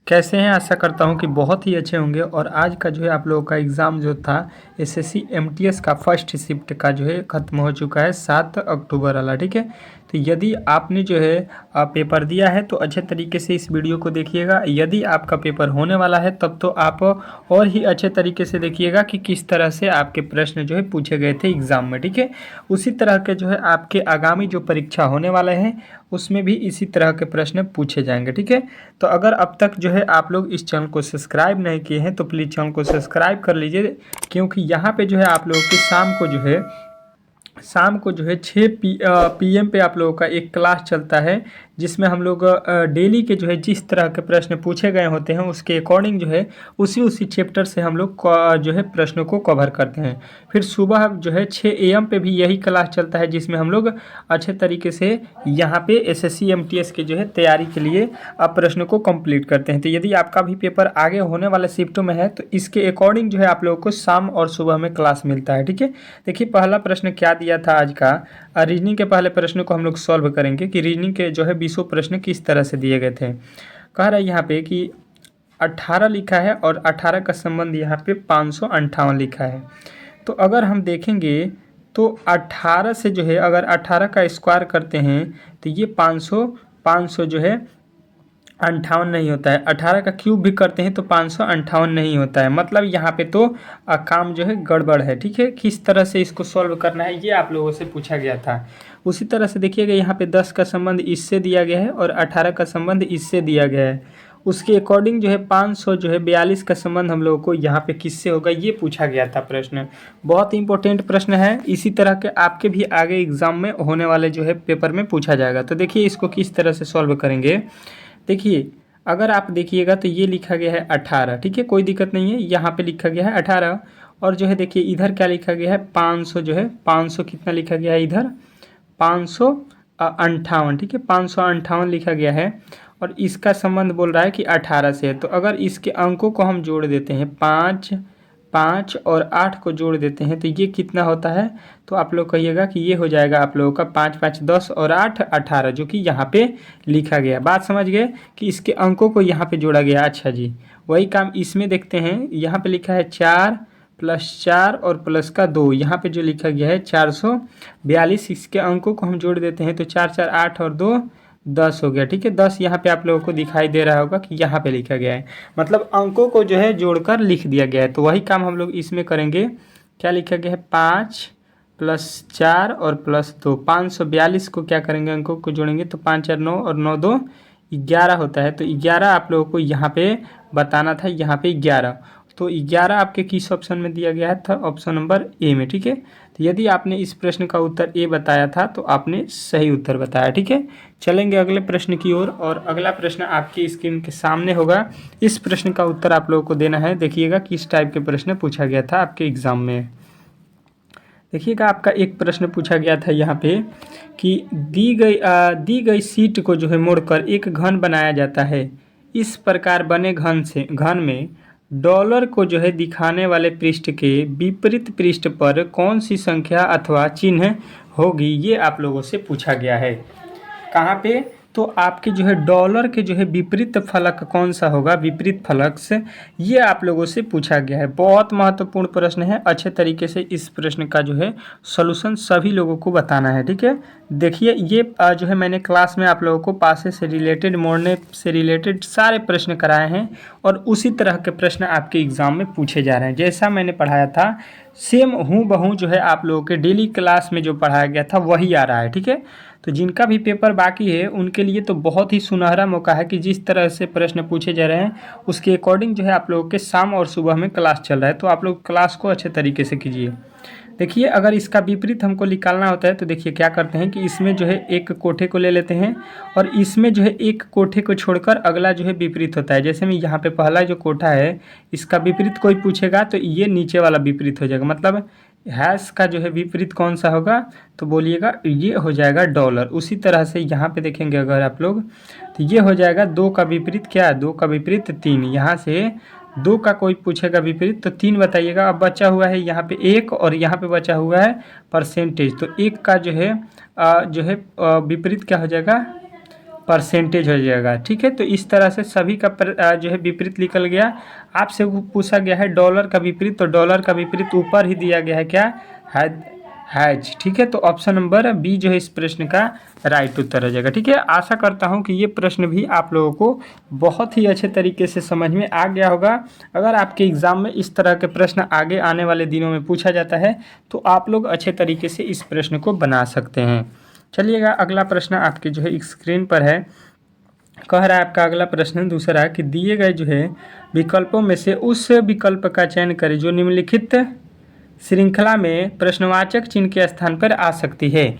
कैसे हैं? आशा करता हूँ कि बहुत ही अच्छे होंगे। और आज का जो है आप लोगों का एग्ज़ाम जो था एसएससी एमटीएस का फर्स्ट शिफ्ट का जो है ख़त्म हो चुका है 7 अक्टूबर वाला, ठीक है। तो यदि आपने जो है पेपर दिया है तो अच्छे तरीके से इस वीडियो को देखिएगा। यदि आपका पेपर होने वाला है तब तो आप और ही अच्छे तरीके से देखिएगा कि किस तरह से आपके प्रश्न जो है पूछे गए थे एग्ज़ाम में, ठीक है। उसी तरह के जो है आपके आगामी जो परीक्षा होने वाले हैं उसमें भी इसी तरह के प्रश्न पूछे जाएंगे, ठीक है। तो अगर अब तक जो है आप लोग इस चैनल को सब्सक्राइब नहीं किए हैं तो प्लीज़ चैनल को सब्सक्राइब कर लीजिए, क्योंकि यहाँ पे जो है आप लोगों की शाम को जो है 6 PM पे आप लोगों का एक क्लास चलता है, जिसमें हम लोग डेली के जो है जिस तरह के प्रश्न पूछे गए होते हैं उसके अकॉर्डिंग जो है उसी चैप्टर से हम लोग जो है प्रश्नों को कवर करते हैं। फिर सुबह जो है 6 AM पे भी यही क्लास चलता है, जिसमें हम लोग अच्छे तरीके से यहाँ पे एसएससी एमटीएस के जो है तैयारी के लिए प्रश्नों को कंप्लीट करते हैं। तो यदि आपका भी पेपर आगे होने वाले शिफ्टों में है तो इसके अकॉर्डिंग जो है आप लोगों को शाम और सुबह में क्लास मिलता है, ठीक है। देखिए पहला प्रश्न क्या दिया था आज का। रीजनिंग के पहले प्रश्न को हम लोग सॉल्व करेंगे कि रीजनिंग के जो है 20 प्रश्न किस तरह से दिए गए थे। कह रहा है यहाँ पे कि 18 लिखा है और 18 का संबंध यहाँ पे 558 लिखा है। तो अगर हम देखेंगे तो 18 से जो है अगर 18 का स्क्वायर करते हैं तो ये 500 जो है 58 नहीं होता है। 18 का क्यूब भी करते हैं तो 558 नहीं होता है। मतलब यहाँ पे तो काम जो है गड़बड़ है, ठीक है। किस तरह से इसको सॉल्व करना है ये आप लोगों से पूछा गया था। उसी तरह से देखिएगा यहाँ पे 10 का संबंध इससे दिया गया है और 18 का संबंध इससे दिया गया है। उसके अकॉर्डिंग जो है 500 जो है 42 का संबंध हम लोगों को यहाँ पे किससे होगा ये पूछा गया था प्रश्न। बहुत ही इंपॉर्टेंट प्रश्न है। इसी तरह के आपके भी आगे एग्जाम में होने वाले जो है पेपर में पूछा जाएगा। तो देखिए इसको किस तरह से सॉल्व करेंगे। देखिए अगर आप देखिएगा तो ये लिखा गया है 18, ठीक है, कोई दिक्कत नहीं है। यहाँ पे लिखा गया है 18 और जो है देखिए इधर क्या लिखा गया है 500 जो है 500 कितना लिखा गया है इधर 558, ठीक है, 558 लिखा गया है। और इसका संबंध बोल रहा है कि 18 से है। तो अगर इसके अंकों को हम जोड़ देते हैं 5 5 और 8 को जोड़ देते हैं तो ये कितना होता है। तो आप लोग कहिएगा कि ये हो जाएगा आप लोगों का 5 5 10 और 8 18, जो कि यहाँ पे लिखा गया। बात समझ गए कि इसके अंकों को यहाँ पे जोड़ा गया। अच्छा जी, वही काम इसमें देखते हैं। यहाँ पे लिखा है 4 + 4 और प्लस का 2, यहाँ पे जो लिखा गया है 442। इसके अंकों को हम जोड़ देते हैं तो 4 4 8 और 2 10 हो गया, ठीक है। 10 यहाँ पे आप लोगों को दिखाई दे रहा होगा कि यहाँ पे लिखा गया है, मतलब अंकों को जो है जोड़कर लिख दिया गया है। तो वही काम हम लोग इसमें करेंगे। क्या लिखा गया है 5 + 4 और प्लस 2, 542 को क्या करेंगे अंकों को जोड़ेंगे तो 5 4 9 और 9 2 11 होता है। तो 11 आप लोगों को यहाँ पे बताना था, यहाँ पे 11। तो 11 आपके किस ऑप्शन में दिया गया है था, ऑप्शन नंबर ए में, ठीक है। तो यदि आपने इस प्रश्न का उत्तर ए बताया था तो आपने सही उत्तर बताया, ठीक है। चलेंगे अगले प्रश्न की ओर और अगला प्रश्न आपकी स्क्रीन के सामने होगा। इस प्रश्न का उत्तर आप लोगों को देना है। देखिएगा किस टाइप के प्रश्न पूछा गया था आपके एग्जाम में। देखिएगा आपका एक प्रश्न पूछा गया था यहाँ पे कि दी गई सीट को जो है मोड़कर एक घन बनाया जाता है। इस प्रकार बने घन में डॉलर को जो है दिखाने वाले पृष्ठ के विपरीत पृष्ठ पर कौन सी संख्या अथवा चिन्ह होगी, ये आप लोगों से पूछा गया है। कहाँ पे, तो आपके जो है डॉलर के जो है विपरीत फलक कौन सा होगा, विपरीत फलक से, ये आप लोगों से पूछा गया है। बहुत महत्वपूर्ण प्रश्न है। अच्छे तरीके से इस प्रश्न का जो है सॉल्यूशन सभी लोगों को बताना है, ठीक है। देखिए ये जो है मैंने क्लास में आप लोगों को पासे से रिलेटेड, मोड़ने से रिलेटेड सारे प्रश्न कराए हैं और उसी तरह के प्रश्न आपके एग्जाम में पूछे जा रहे हैं। जैसा मैंने पढ़ाया था सेम हूबहू जो है आप लोगों के डेली क्लास में जो पढ़ाया गया था वही आ रहा है, ठीक है। तो जिनका भी पेपर बाकी है उनके लिए तो बहुत ही सुनहरा मौका है कि जिस तरह से प्रश्न पूछे जा रहे हैं उसके अकॉर्डिंग जो है आप लोगों के शाम और सुबह में क्लास चल रहा है। तो आप लोग क्लास को अच्छे तरीके से कीजिए। देखिए अगर इसका विपरीत हमको निकालना होता है तो देखिए क्या करते हैं कि इसमें जो है एक कोठे को ले लेते हैं और इसमें जो है एक कोठे को छोड़कर अगला जो है विपरीत होता है। जैसे में यहाँ पे पहला जो कोठा है इसका विपरीत कोई पूछेगा तो ये नीचे वाला विपरीत हो जाएगा। मतलब हैश का जो है विपरीत कौन सा होगा, तो बोलिएगा ये हो जाएगा डॉलर। उसी तरह से यहाँ पे देखेंगे अगर आप लोग तो ये हो जाएगा 2 का विपरीत क्या है, 2 का विपरीत 3। यहाँ से 2 का कोई पूछेगा विपरीत तो 3 बताइएगा। अब बचा हुआ है यहाँ पे 1 और यहाँ पे बचा हुआ है परसेंटेज। तो 1 का जो है विपरीत क्या हो जाएगा, परसेंटेज हो जाएगा। ठीक है, तो इस तरह से सभी का जो है विपरीत निकल गया। आपसे पूछा गया है डॉलर का विपरीत, तो डॉलर का विपरीत ऊपर ही दिया गया है, क्या है, हैज। ठीक है, तो ऑप्शन नंबर बी जो है इस प्रश्न का राइट उत्तर हो जाएगा। ठीक है, आशा करता हूं कि ये प्रश्न भी आप लोगों को बहुत ही अच्छे तरीके से समझ में आ गया होगा। अगर आपके एग्ज़ाम में इस तरह के प्रश्न आगे आने वाले दिनों में पूछा जाता है तो आप लोग अच्छे तरीके से इस प्रश्न को बना सकते हैं। चलिएगा, अगला प्रश्न आपके जो है स्क्रीन पर है। कह रहा है आपका अगला प्रश्न दूसरा कि दिए गए जो है विकल्पों में से उस विकल्प का चयन करें जो निम्नलिखित श्रृंखला में प्रश्नवाचक चिन्ह के स्थान पर आ सकती है।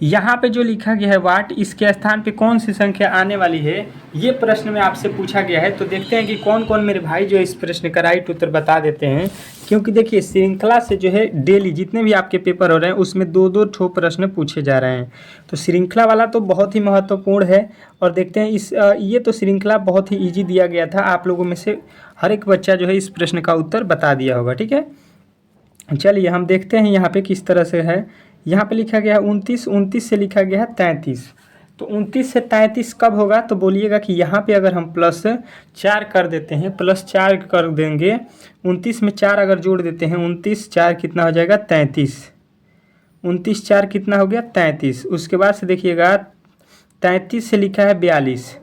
यहाँ पे जो लिखा गया है वाट, इसके स्थान पे कौन सी संख्या आने वाली है, ये प्रश्न में आपसे पूछा गया है। तो देखते हैं कि कौन कौन मेरे भाई जो इस प्रश्न का राइट उत्तर बता देते हैं। क्योंकि देखिए श्रृंखला से जो है डेली जितने भी आपके पेपर हो रहे हैं उसमें दो दो ठो प्रश्न पूछे जा रहे हैं। तो श्रृंखला वाला तो बहुत ही महत्वपूर्ण है। और देखते हैं ये तो श्रृंखला बहुत ही ईजी दिया गया था, आप लोगों में से हर एक बच्चा जो है इस प्रश्न का उत्तर बता दिया होगा। ठीक है, चलिए हम देखते हैं यहाँ पे किस तरह से है। यहाँ पे लिखा गया है 29, 29 से लिखा गया है 33। तो 29 से 33 कब होगा, तो बोलिएगा कि यहाँ पे अगर हम +4 कर देते हैं, +4 कर देंगे, 29 में 4 अगर जोड़ देते हैं, 29 4 कितना हो जाएगा 33, 29 4 कितना हो गया 33। उसके बाद से देखिएगा 33 से लिखा है 42,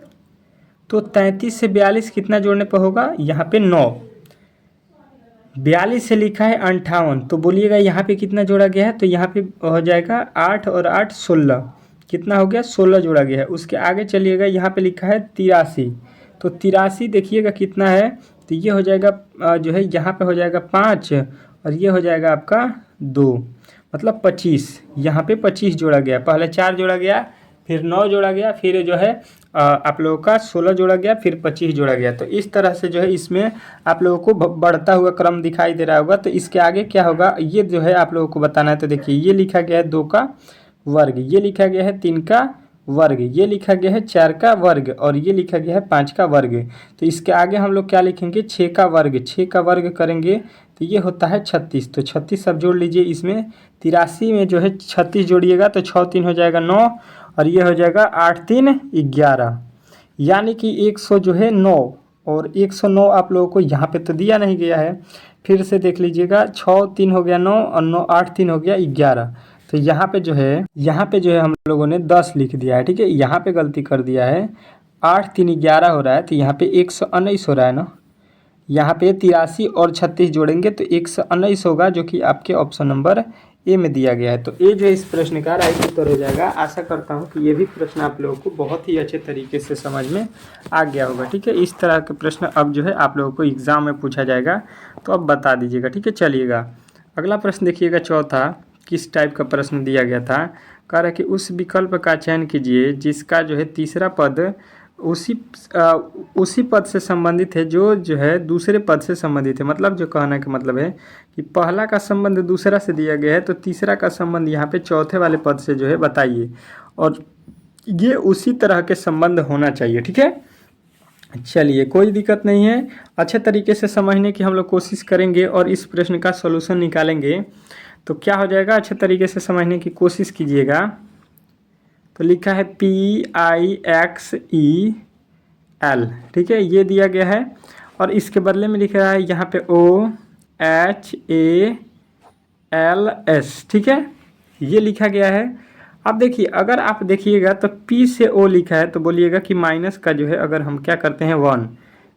तो 33 से 42 कितना जोड़ने पर होगा, यहाँ पे 9। 42 से लिखा है 58, तो बोलिएगा यहाँ पे कितना जोड़ा गया है, तो यहाँ पे हो जाएगा 8 और 8 16, कितना हो गया 16 जोड़ा गया है। उसके आगे चलिएगा, यहाँ पे लिखा है 83, तो 83 देखिएगा कितना है, तो ये हो जाएगा जो है यहाँ पे हो जाएगा 5 और ये हो जाएगा आपका 2, मतलब 25। यहाँ पे 25 जोड़ा गया, पहले 4 जोड़ा गया, फिर 9 जोड़ा गया, फिर जो है आप लोगों का 16 जोड़ा गया, फिर 25 जोड़ा गया। तो इस तरह से जो है इसमें आप लोगों को बढ़ता हुआ क्रम दिखाई दे रहा होगा। तो इसके आगे क्या होगा ये जो है आप लोगों को बताना है। तो देखिए ये लिखा गया है 2 का वर्ग, ये लिखा गया है 3 का वर्ग, ये लिखा गया है 4 का वर्ग और ये लिखा गया है 5 का वर्ग। तो इसके आगे हम लोग क्या लिखेंगे 6 का वर्ग, 6 का वर्ग करेंगे तो ये होता है 36। तो 36 सब जोड़ लीजिए इसमें, 83 में जो है 36 जोड़िएगा तो 6 3 हो जाएगा 9 और ये हो जाएगा 8 3 11, यानी कि 100 जो है 9 और 109 आप लोगों को यहाँ पे तो दिया नहीं गया है। फिर से देख लीजिएगा 6 3 हो गया 9 और 9 8 3 हो गया 11। तो यहाँ पे जो है हम लोगों ने 10 लिख दिया है। ठीक है, यहाँ पे गलती कर दिया है, 8 3 11 हो रहा है, तो यहाँ पे 119 हो रहा है ना। यहाँ पे 83 और 36 जोड़ेंगे तो 119 होगा, जो कि आपके ऑप्शन नंबर ए में दिया गया है। तो ए जो है इस प्रश्न का राइट उत्तर हो जाएगा। आशा करता हूँ कि ये भी प्रश्न आप लोगों को बहुत ही अच्छे तरीके से समझ में आ गया होगा। ठीक है, इस तरह के प्रश्न अब जो है आप लोगों को एग्ज़ाम में पूछा जाएगा, तो अब बता दीजिएगा। ठीक है, चलिएगा अगला प्रश्न देखिएगा, चौथा किस टाइप का प्रश्न दिया गया था। कह रहा है कि उस विकल्प का चयन कीजिए जिसका जो है तीसरा पद उसी पद से संबंधित है जो है दूसरे पद से संबंधित है। मतलब जो कहने का मतलब है कि पहला का संबंध दूसरा से दिया गया है, तो तीसरा का संबंध यहाँ पे चौथे वाले पद से जो है बताइए, और ये उसी तरह के संबंध होना चाहिए। ठीक है, चलिए कोई दिक्कत नहीं है, अच्छे तरीके से समझने की हम लोग कोशिश करेंगे और इस प्रश्न का सॉल्यूशन निकालेंगे। तो क्या हो जाएगा, अच्छे तरीके से समझने की कोशिश कीजिएगा। तो लिखा है PIXEL, ठीक है, ये दिया गया है और इसके बदले में लिख रहा है यहाँ पे OHALS। ठीक है, ये लिखा गया है। अब देखिए अगर आप देखिएगा तो P से O लिखा है, तो बोलिएगा कि माइनस का जो है अगर हम क्या करते हैं 1,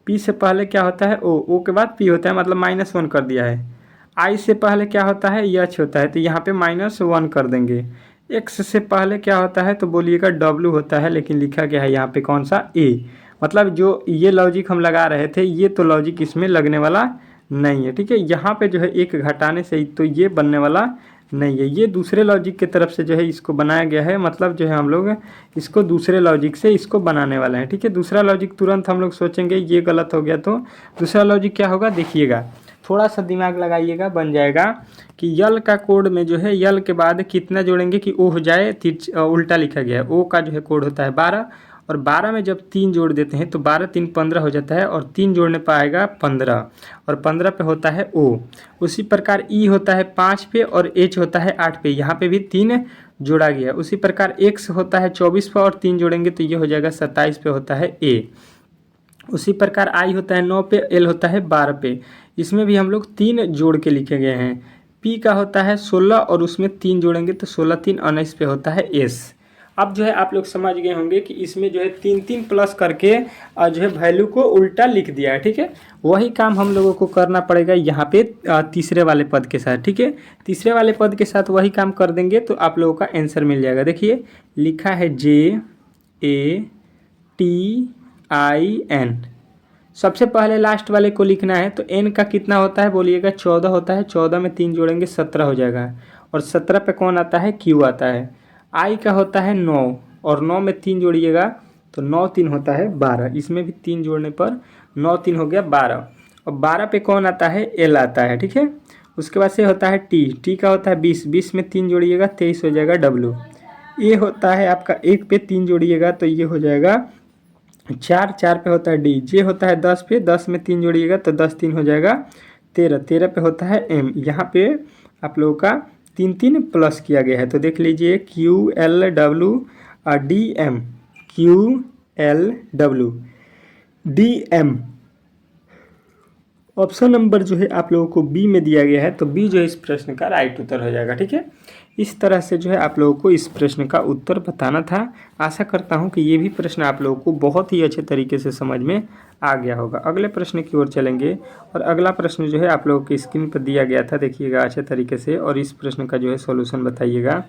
P से पहले क्या होता है O के बाद P होता है, मतलब -1 कर दिया है। I से पहले क्या होता है H होता है, तो यहाँ पे -1 कर देंगे। X से पहले क्या होता है, तो बोलिएगा W होता है, लेकिन लिखा गया है यहाँ पे कौन सा A। मतलब जो ये लॉजिक हम लगा रहे थे ये तो लॉजिक इसमें लगने वाला नहीं है। ठीक है, यहाँ पे जो है एक घटाने से तो ये बनने वाला नहीं है, ये दूसरे लॉजिक की तरफ से जो है इसको बनाया गया है। मतलब जो है हम लोग इसको दूसरे लॉजिक से इसको बनाने वाले हैं। ठीक है, दूसरा लॉजिक तुरंत हम लोग सोचेंगे ये गलत हो गया, तो दूसरा लॉजिक क्या होगा देखिएगा, थोड़ा सा दिमाग लगाइएगा, बन जाएगा कि यल का कोड में जो है यल के बाद कितना जोड़ेंगे कि ओ हो जाए, उल्टा लिखा गया है। ओ का जो है कोड होता है 12 और 12 में जब 3 जोड़ देते हैं तो 12 3 15 हो जाता है और 3 जोड़ने पर आएगा 15 और 15 पे होता है ओ। उसी प्रकार ई होता है 5 पे और एच होता है 8 पे। यहाँ पे भी 3 जोड़ा गया है। उसी प्रकार x होता है 24 पे और 3 जोड़ेंगे तो ये हो जाएगा 27 पे होता है a। उसी प्रकार i होता है 9 पे, l होता है 12 पे। इसमें भी हम लोग 3 जोड़ के लिखे गए हैं। p का होता है 16 और उसमें 3 जोड़ेंगे तो 16 3 19 पे होता है s। अब जो है आप लोग समझ गए होंगे कि इसमें जो है 3 प्लस करके जो है वैल्यू को उल्टा लिख दिया है। ठीक है, वही काम हम लोगों को करना पड़ेगा यहाँ पे तीसरे वाले पद के साथ। ठीक है, तीसरे वाले पद के साथ वही काम कर देंगे तो आप लोगों का आंसर मिल जाएगा। देखिए लिखा है JATIN। सबसे पहले लास्ट वाले को लिखना है तो n का कितना होता है बोलिएगा, 14 होता है। 14 में 3 जोड़ेंगे 17 हो जाएगा और 17 पे कौन आता है, q आता है। i का होता है 9 और 9 में 3 जोड़िएगा तो 9 3 होता है 12। इसमें भी 3 जोड़ने पर 9 3 हो गया 12 और 12 पे कौन आता है, l आता है। ठीक है, उसके बाद से होता है t का होता है 20। 20 में 3 जोड़िएगा 23 हो जाएगा w। ये होता है आपका 1 पे 3 जोड़िएगा तो ये हो जाएगा 4। 4 पे होता है d। j होता है 10 पे, 10 में 3 जोड़िएगा तो 10 3 हो जाएगा 13। 13 पे होता है m। यहाँ पे आप लोगों का 3 प्लस किया गया है तो देख लीजिए QLW DM, QLW DM। Option number जो है आप लोगों को बी में दिया गया है तो बी जो है इस प्रश्न का राइट उत्तर हो जाएगा। ठीक है, इस तरह से जो है आप लोगों को इस प्रश्न का उत्तर बताना था। आशा करता हूं कि ये भी प्रश्न आप लोगों को बहुत ही अच्छे तरीके से समझ में आ गया होगा। अगले प्रश्न की ओर चलेंगे और अगला प्रश्न जो है आप लोगों की स्क्रीन पर दिया गया था, देखिएगा अच्छे तरीके से और इस प्रश्न का जो है सॉल्यूशन बताइएगा।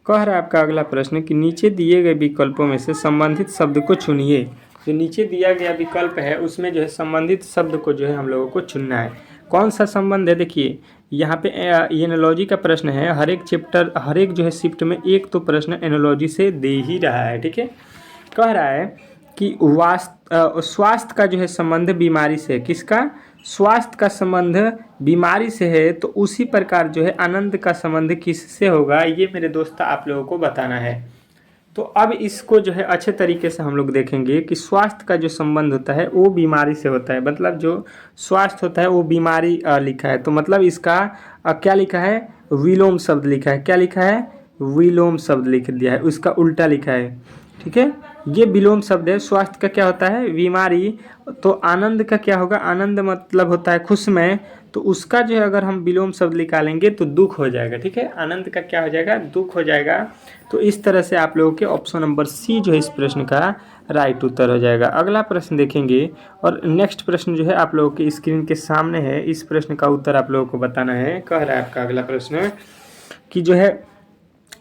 कह रहा है आपका अगला प्रश्न कि नीचे दिए गए विकल्पों में से संबंधित शब्द को चुनिए। जो नीचे दिया गया विकल्प है उसमें जो है संबंधित शब्द को जो है हम लोगों को चुनना है। कौन सा संबंध है, देखिए यहाँ पे एनालॉजी का प्रश्न है। हर एक जो है शिफ्ट में एक तो प्रश्न एनालॉजी से दे ही रहा है। ठीक है, कह रहा है कि स्वास्थ्य का जो है संबंध बीमारी से, किसका, स्वास्थ्य का संबंध बीमारी से है तो उसी प्रकार जो है आनंद का संबंध किससे होगा, ये मेरे दोस्त आप लोगों को बताना है। तो अब इसको जो है अच्छे तरीके से हम लोग देखेंगे कि स्वास्थ्य का जो संबंध होता है वो बीमारी से होता है। मतलब जो स्वास्थ्य होता है वो बीमारी लिखा है तो मतलब इसका क्या लिखा है, विलोम शब्द लिखा है। क्या लिखा है, विलोम शब्द लिख दिया है, उसका उल्टा लिखा है। ठीक है, ये विलोम शब्द है। स्वास्थ्य का क्या होता है, बीमारी। तो आनंद का क्या होगा, आनंद मतलब होता है खुशमय, तो उसका जो है अगर हम विलोम शब्द निकालेंगे तो दुख हो जाएगा। ठीक है, आनंद का क्या हो जाएगा, दुख हो जाएगा। तो इस तरह से आप लोगों के ऑप्शन नंबर सी जो है इस प्रश्न का राइट उत्तर हो जाएगा। अगला प्रश्न देखेंगे और नेक्स्ट प्रश्न जो है आप लोगों के स्क्रीन के सामने है। इस प्रश्न का उत्तर आप लोगों को बताना है। कह रहा है आपका अगला प्रश्न कि जो है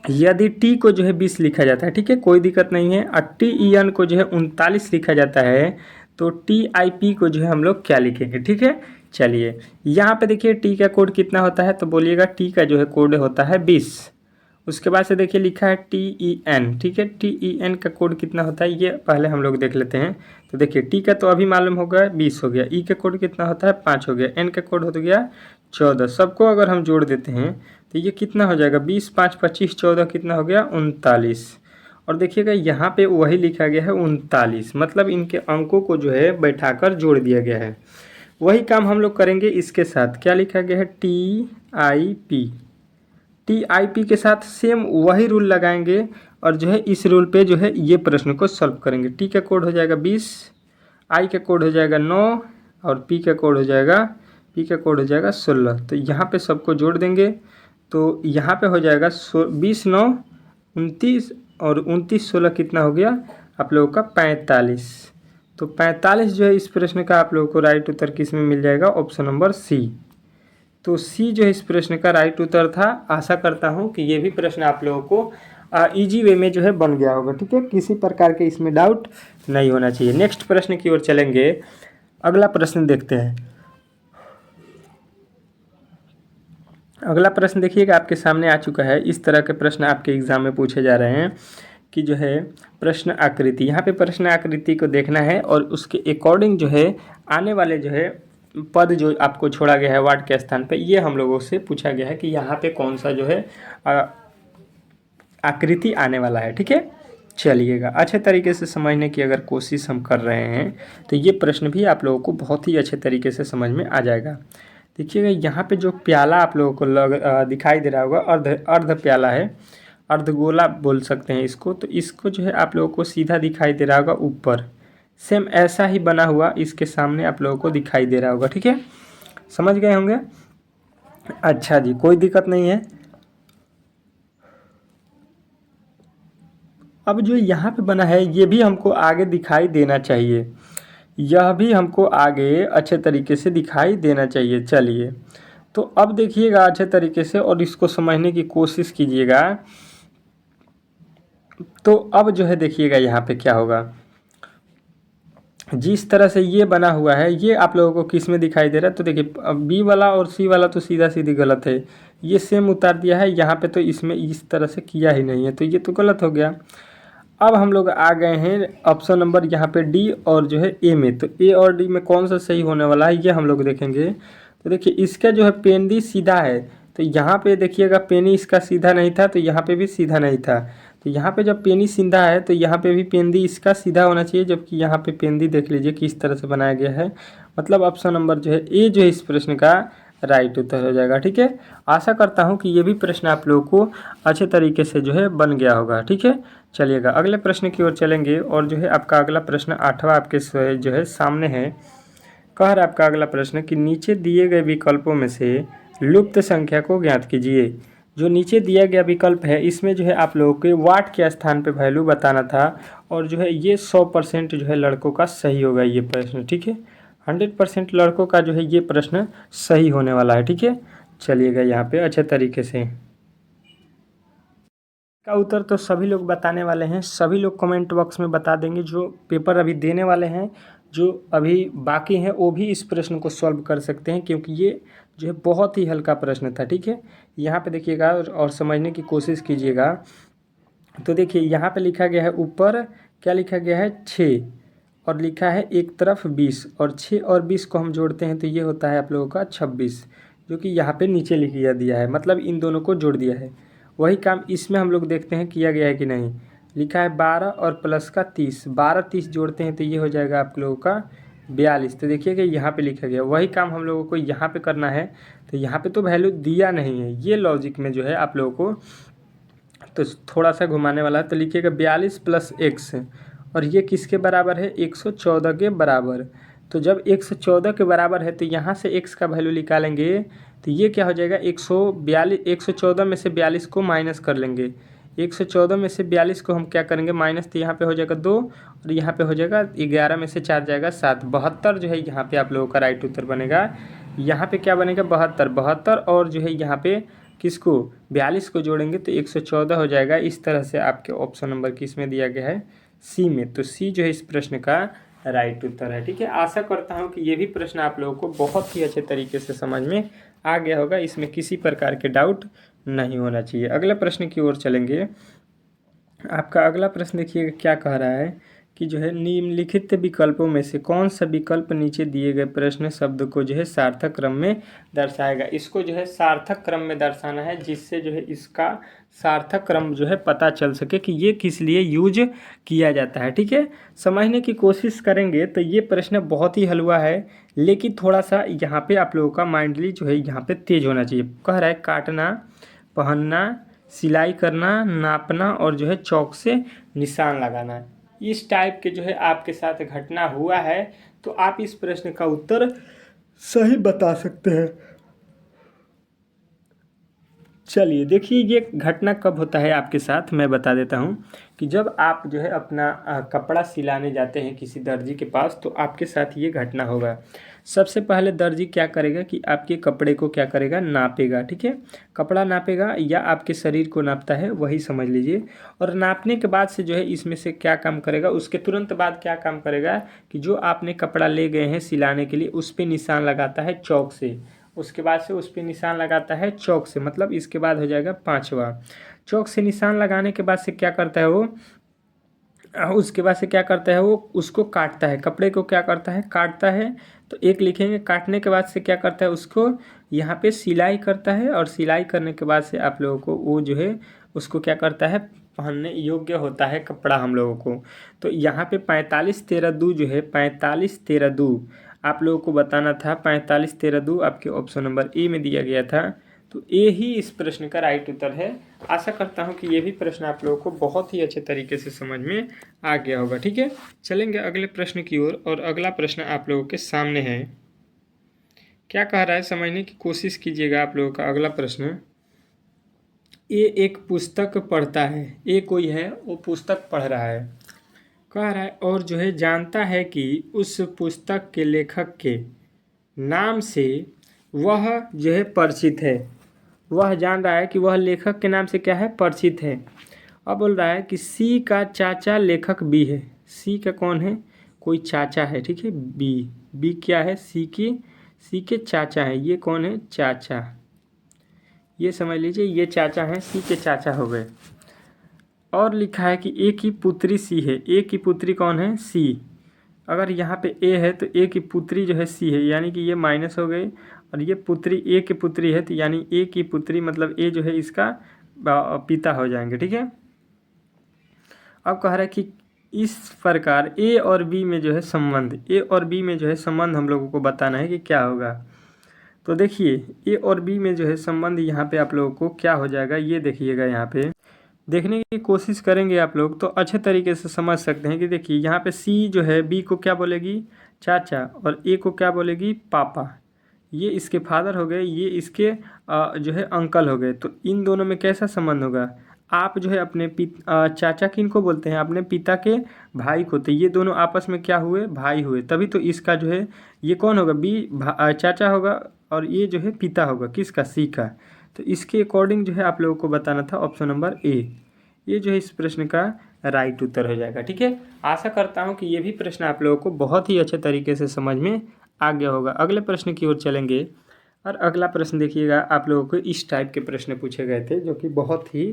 यदि t को जो है 20 लिखा जाता है, ठीक है, कोई दिक्कत नहीं है, और TEN को जो है 39 लिखा जाता है तो TIP को जो है हम लोग क्या लिखेंगे। ठीक है, चलिए यहाँ पे देखिए t का कोड कितना होता है तो बोलिएगा t का जो है कोड होता है 20। उसके बाद से देखिए लिखा है TEN। ठीक है, TEN का कोड कितना होता है ये पहले हम लोग देख लेते हैं। तो देखिए t का तो अभी मालूम हो गया 20 हो गया, e का कोड कितना होता है 5 हो गया, n का कोड हो गया 14। सबको अगर हम जोड़ देते हैं तो ये कितना हो जाएगा, 20 5 25 14 कितना हो गया 39। और देखिएगा यहाँ पे वही लिखा गया है 39, मतलब इनके अंकों को जो है बैठाकर जोड़ दिया गया है। वही काम हम लोग करेंगे इसके साथ। क्या लिखा गया है, TIP के साथ सेम वही रूल लगाएंगे और जो है इस रूल पे जो है ये प्रश्न को सॉल्व करेंगे। T का कोड हो जाएगा 20, I का कोड हो जाएगा 9 और P का कोड हो जाएगा 16। तो यहाँ पे सबको जोड़ देंगे तो यहाँ पे हो जाएगा 20 9 29 और 29 16 कितना हो गया आप लोगों का 45। तो 45 जो है इस प्रश्न का आप लोगों को राइट उत्तर किस में मिल जाएगा, ऑप्शन नंबर सी। तो सी जो है इस प्रश्न का राइट उत्तर था। आशा करता हूँ कि ये भी प्रश्न आप लोगों को इजी वे में जो है बन गया होगा। ठीक है, किसी प्रकार के इसमें डाउट नहीं होना चाहिए। नेक्स्ट प्रश्न की ओर चलेंगे। अगला प्रश्न देखते हैं। अगला प्रश्न देखिएगा आपके सामने आ चुका है। इस तरह के प्रश्न आपके एग्जाम में पूछे जा रहे हैं कि जो है प्रश्न आकृति, यहाँ पे प्रश्न आकृति को देखना है और उसके अकॉर्डिंग जो है आने वाले जो है पद जो आपको छोड़ा गया है वर्ड के स्थान पे, ये हम लोगों से पूछा गया है कि यहाँ पे कौन सा जो है आकृति आने वाला है। ठीक है, चलिएगा अच्छे तरीके से समझने की अगर कोशिश हम कर रहे हैं तो ये प्रश्न भी आप लोगों को बहुत ही अच्छे तरीके से समझ में आ जाएगा। देखिएगा यहाँ पे जो प्याला आप लोगों को दिखाई दे रहा होगा अर्ध प्याला है। अर्धगोला बोल सकते हैं इसको। तो इसको जो है आप लोगों को सीधा दिखाई दे रहा होगा ऊपर, सेम ऐसा ही बना हुआ इसके सामने आप लोगों को दिखाई दे रहा होगा। ठीक है, समझ गए होंगे। अच्छा जी, कोई दिक्कत नहीं है। अब जो यहाँ पे बना है ये भी हमको आगे दिखाई देना चाहिए, यह भी हमको आगे अच्छे तरीके से दिखाई देना चाहिए। चलिए, तो अब देखिएगा अच्छे तरीके से और इसको समझने की कोशिश कीजिएगा। तो अब जो है देखिएगा यहाँ पे क्या होगा, जिस तरह से ये बना हुआ है ये आप लोगों को किस में दिखाई दे रहा है। तो देखिए, बी वाला और सी वाला तो सीधा सीधी गलत है, ये सेम उतार दिया है यहाँ पे, तो इसमें इस तरह से किया ही नहीं है, तो ये तो गलत हो गया। अब हम लोग आ गए हैं ऑप्शन नंबर यहाँ पे डी और जो है ए में। तो ए और डी में कौन सा सही होने वाला है ये हम लोग देखेंगे। तो देखिए, इसका जो है पेंदी सीधा है, तो यहाँ पे देखिएगा पेनी इसका सीधा नहीं था, तो यहाँ पे भी सीधा नहीं था। तो यहाँ पे जब पेनी सीधा है तो यहाँ पे भी पेंदी इसका सीधा होना चाहिए, जबकि यहाँ पे पेंदी देख लीजिए किस तरह से बनाया गया है। मतलब ऑप्शन नंबर जो है ए जो है इस प्रश्न का राइट उत्तर हो जाएगा। ठीक है, आशा करता हूँ कि ये भी प्रश्न आप लोगों को अच्छे तरीके से जो है बन गया होगा। ठीक है, चलिएगा अगले प्रश्न की ओर चलेंगे। और जो है आपका अगला प्रश्न 8वां आपके जो है सामने है। कह रहा है आपका अगला प्रश्न कि नीचे दिए गए विकल्पों में से लुप्त संख्या को ज्ञात कीजिए। जो नीचे दिया गया विकल्प है इसमें जो है आप लोगों के वाट के स्थान पे वैल्यू बताना था, और जो है ये 100% जो है लड़कों का सही होगा ये प्रश्न। ठीक है, 100% लड़कों का जो है ये प्रश्न सही होने वाला है। ठीक है, चलिएगा यहाँ पे अच्छे तरीके से का उत्तर तो सभी लोग बताने वाले हैं, सभी लोग कमेंट बॉक्स में बता देंगे। जो पेपर अभी देने वाले हैं, जो अभी बाकी हैं, वो भी इस प्रश्न को सॉल्व कर सकते हैं, क्योंकि ये जो है बहुत ही हल्का प्रश्न था। ठीक है, यहाँ पे देखिएगा और समझने की कोशिश कीजिएगा। तो देखिए यहाँ पे लिखा गया है ऊपर, क्या लिखा गया है 6, और लिखा है एक तरफ 20, और 6 और 20 को हम जोड़ते हैं तो ये होता है आप लोगों का 26, जो कि यहाँ पे नीचे लिख दिया है, मतलब इन दोनों को जोड़ दिया है। वही काम इसमें हम लोग देखते हैं किया गया है कि नहीं। लिखा है 12 और प्लस का 30, 12 30 जोड़ते हैं तो ये हो जाएगा आप लोगों का 42। तो देखिए कि यहाँ पे लिखा गया, वही काम हम लोगों को यहाँ पे करना है। तो यहाँ पे तो वैल्यू दिया नहीं है, ये लॉजिक में जो है आप लोगों को तो थोड़ा सा घुमाने वाला है। तो लिखिएगा 42 + x, और ये किसके बराबर है 114 के बराबर। तो जब 114 के बराबर है तो यहाँ से x का वैल्यू निकालेंगे तो ये क्या हो जाएगा 142, 114 में से 42 को माइनस कर लेंगे। 114 में से 42 को हम क्या करेंगे माइनस, तो यहाँ पे हो जाएगा 2, और यहाँ पे हो जाएगा 11 में से 4 जाएगा 7, 72 जो है यहाँ पे आप लोगों का राइट उत्तर बनेगा। यहाँ पे क्या बनेगा 72, 72 और जो है यहाँ पे किसको 42 को जोड़ेंगे तो 114 हो जाएगा। इस तरह से आपके ऑप्शन नंबर किस में दिया गया है, सी में। तो सी जो है इस प्रश्न का राइट उत्तर है। ठीक है, आशा करता हूँ कि ये भी प्रश्न आप लोगों को बहुत ही अच्छे तरीके से समझ में आ गया होगा, इसमें किसी प्रकार के डाउट नहीं होना चाहिए। अगले प्रश्न की ओर चलेंगे। आपका अगला प्रश्न देखिएगा क्या कह रहा है कि जो है निम्नलिखित विकल्पों में से कौन सा विकल्प नीचे दिए गए प्रश्न शब्द को जो है सार्थक क्रम में दर्शाएगा। इसको जो है सार्थक क्रम में दर्शाना है, जिससे जो है इसका सार्थक क्रम जो है पता चल सके कि ये किस लिए यूज किया जाता है। ठीक है, समझने की कोशिश करेंगे तो ये प्रश्न बहुत ही हलवा है, लेकिन थोड़ा सा यहाँ पे आप लोगों का माइंडली जो है यहाँ पे तेज होना चाहिए। कह रहा है काटना, पहनना, सिलाई करना, नापना और जो है चौक से निशान लगाना। इस टाइप के जो है आपके साथ घटना हुआ है तो आप इस प्रश्न का उत्तर सही बता सकते हैं। चलिए देखिए, ये घटना कब होता है आपके साथ मैं बता देता हूँ कि जब आप जो है अपना कपड़ा सिलाने जाते हैं किसी दर्जी के पास, तो आपके साथ ये घटना होगा। सबसे पहले दर्जी क्या करेगा कि आपके कपड़े को क्या करेगा नापेगा। ठीक है, कपड़ा नापेगा या आपके शरीर को नापता है वही समझ लीजिए। और नापने के बाद से जो है इसमें से क्या काम करेगा, उसके तुरंत बाद क्या काम करेगा कि जो आपने कपड़ा ले गए हैं सिलाने के लिए उस पर निशान लगाता है चौक से। उसके बाद से उस पर निशान लगाता है चौक से, मतलब इसके बाद हो जाएगा 5वां। चौक से निशान लगाने के बाद से क्या करता है वो, उसके बाद से क्या करता है वो उसको काटता है, कपड़े को क्या करता है काटता है। तो एक लिखेंगे, काटने के बाद से क्या करता है उसको यहाँ पे सिलाई करता है, और सिलाई करने के बाद से आप लोगों को वो जो है उसको क्या करता है पहनने योग्य होता है कपड़ा हम लोगों को। तो यहाँ पे 45 13 2 जो है 45 13 2 आप लोगों को बताना था। 45 13 2 आपके ऑप्शन नंबर ए में दिया गया था। तो ए ही इस प्रश्न का राइट उत्तर है। आशा करता हूँ कि ये भी प्रश्न आप लोगों को बहुत ही अच्छे तरीके से समझ में आ गया होगा। ठीक है, चलेंगे अगले प्रश्न की ओर। और अगला प्रश्न आप लोगों के सामने है। क्या कह रहा है समझने की कोशिश कीजिएगा। आप लोगों का अगला प्रश्न, ये एक पुस्तक पढ़ता है। ये कोई है, वो पुस्तक पढ़ रहा है, कह रहा है, और जो है जानता है कि उस पुस्तक के लेखक के नाम से वह जो है परिचित है। वह जान रहा है कि वह लेखक के नाम से क्या है, परिचित है। अब बोल रहा है कि सी का चाचा लेखक बी है। सी का कौन है, कोई चाचा है। ठीक है, बी, बी क्या है, सी के चाचा है। ये कौन है, चाचा। ये समझ लीजिए, ये चाचा हैं, सी के चाचा हो गए। और लिखा है कि ए की पुत्री सी है। ए की पुत्री कौन है, सी। अगर यहाँ पे ए है तो ए की पुत्री जो है सी है, यानी कि ये माइनस हो गई। और ये पुत्री ए की पुत्री है, तो यानी ए की पुत्री मतलब ए जो है इसका पिता हो जाएंगे। ठीक है, अब कह रहा है कि इस प्रकार ए और बी में जो है संबंध, ए और बी में जो है संबंध हम लोगों को बताना है कि क्या होगा। तो देखिए, ए और बी में जो है संबंध यहाँ पे आप लोगों को क्या हो जाएगा, ये देखिएगा। यहाँ पे देखने की कोशिश करेंगे आप लोग तो अच्छे तरीके से समझ सकते हैं कि देखिए यहाँ पे सी जो है बी को क्या बोलेगी, चाचा, और ए को क्या बोलेगी, पापा। ये इसके फादर हो गए, ये इसके जो है अंकल हो गए। तो इन दोनों में कैसा संबंध होगा, आप जो है अपने चाचा किनको बोलते हैं, अपने पिता के भाई को। तो ये दोनों आपस में क्या हुए, भाई हुए। तभी तो इसका जो है ये कौन होगा, बी चाचा होगा, और ये जो है पिता होगा किसका, सी का। तो इसके अकॉर्डिंग जो है आप लोगों को बताना था ऑप्शन नंबर ए। ये जो है इस प्रश्न का राइट उत्तर हो जाएगा। ठीक है, आशा करता हूँ कि ये भी प्रश्न आप लोगों को बहुत ही अच्छे तरीके से समझ में आ गया होगा। अगले प्रश्न की ओर चलेंगे। और अगला प्रश्न देखिएगा, आप लोगों को इस टाइप के प्रश्न पूछे गए थे जो कि बहुत ही